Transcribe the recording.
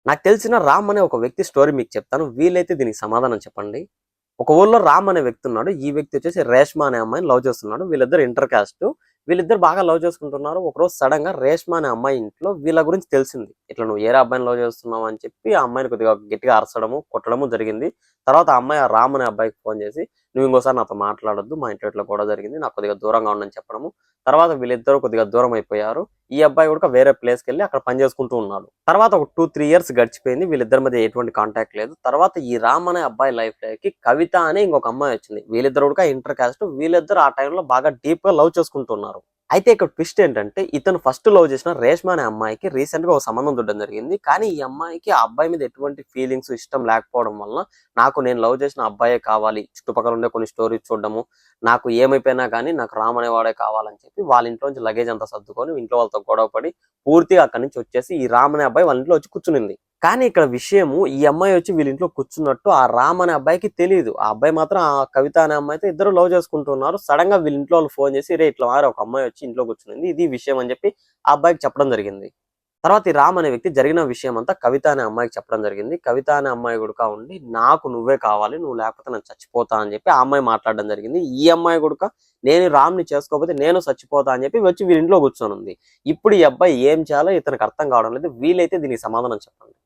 నాకు తెలిసిన రామ్ అనే ఒక వ్యక్తి స్టోరీ మీకు చెప్తాను. వీలైతే దీనికి సమాధానం చెప్పండి. ఒక ఊర్లో రామ్ అనే వ్యక్తి ఉన్నాడు. ఈ వ్యక్తి వచ్చేసి రేష్మా అనే అమ్మాయిని లవ్ చేస్తున్నాడు. వీళ్ళిద్దరు ఇంటర్ కాస్ట్. వీళ్ళిద్దరు బాగా లవ్ చేసుకుంటున్నారు. ఒకరోజు సడన్ గా రేష్మా అనే అమ్మాయి ఇంట్లో వీళ్ళ గురించి తెలిసింది. ఇట్లా నువ్వు ఏరే అబ్బాయిని లవ్ చేస్తున్నావు అని చెప్పి ఆ అమ్మాయిని కొద్దిగా గట్టిగా అరచడము, కొట్టడము జరిగింది. తర్వాత ఆ అమ్మాయి ఆ రామ్ అనే అబ్బాయికి ఫోన్ చేసి నువ్వు ఇంకోసారి నాతో మాట్లాడొద్దు. మా ఇంట్లో ఇట్లా గొడవ జరిగింది. నాకు కొద్దిగా దూరంగా ఉండని చెప్పడము. తర్వాత వీళ్ళిద్దరు కొద్దిగా దూరం అయిపోయారు. ఈ అబ్బాయి కూడా వేరే ప్లేస్కి వెళ్ళి అక్కడ పని చేసుకుంటూ ఉన్నాడు. తర్వాత ఒక 2-3 ఇయర్స్ గడిచిపోయింది. వీళ్ళిద్దరి మధ్య ఎటువంటి కాంటాక్ట్ లేదు. తర్వాత ఈ రామ్ అనే అబ్బాయి లైఫ్ లోకి కవిత అనే ఇంకొక అమ్మాయి వచ్చింది. వీళ్ళిద్దరు కూడా ఇంటర్ కాస్ట్. వీళ్ళిద్దరు ఆ టైంలో బాగా డీప్ గా లవ్ చేసుకుంటున్నారు. అయితే ఇక్కడ ట్విస్ట్ ఏంటంటే ఇతను ఫస్ట్ లవ్ చేసిన రేష్మా అనే అమ్మాయికి రీసెంట్ గా ఒక సంబంధం చూడడం జరిగింది. కానీ ఈ అమ్మాయికి ఆ అబ్బాయి మీద ఎటువంటి ఫీలింగ్స్ ఇష్టం లేకపోవడం వలన నాకు నేను లవ్ చేసిన అబ్బాయే కావాలి, చుట్టుపక్కల ఉండే కొన్ని స్టోరీస్ చూడడము, నాకు ఏమైపోయినా కానీ నాకు రామ్ అనేవాడే కావాలని చెప్పి వాళ్ళ ఇంట్లో నుంచి లగేజ్ అంతా సర్దుకొని ఇంట్లో వాళ్ళతో గొడవ పడి పూర్తిగా అక్కడి నుంచి వచ్చేసి ఈ రామ్ అనే అబ్బాయి వాళ్ళ ఇంట్లో వచ్చి కూర్చునింది. కానీ ఇక్కడ విషయము ఈ అమ్మాయి వచ్చి వీళ్ళ ఇంట్లో కూర్చున్నట్టు ఆ రామ్ అనే అబ్బాయికి తెలియదు. ఆ అబ్బాయి మాత్రం ఆ కవిత అనే అమ్మాయితో ఇద్దరు లవ్ చేసుకుంటున్నారు. సడన్ గా వీళ్ళ ఇంట్లో వాళ్ళు ఫోన్ చేసి రే ఇట్లా ఒక అమ్మాయి వచ్చి ఇంట్లో కూర్చునింది, ఇది విషయం అని చెప్పి ఆ అబ్బాయికి చెప్పడం జరిగింది. తర్వాత ఈ రామ్ అనే వ్యక్తి జరిగిన విషయం అంతా కవిత అనే అమ్మాయికి చెప్పడం జరిగింది. కవిత అనే అమ్మాయి కూడా ఉండి నాకు నువ్వే కావాలి, నువ్వు లేకపోతే నేను చచ్చిపోతా అని చెప్పి ఆ అమ్మాయి మాట్లాడడం జరిగింది. ఈ అమ్మాయి కూడా నేను రామ్ ని చేసుకోకపోతే నేను చచ్చిపోతా అని చెప్పి వచ్చి వీళ్ళ ఇంట్లో కూర్చొని ఉంది. ఇప్పుడు ఈ అబ్బాయి ఏం చేయాలో ఇతనికి అర్థం కావడం లేదు. వీలైతే దీనికి సమాధానం చెప్పండి.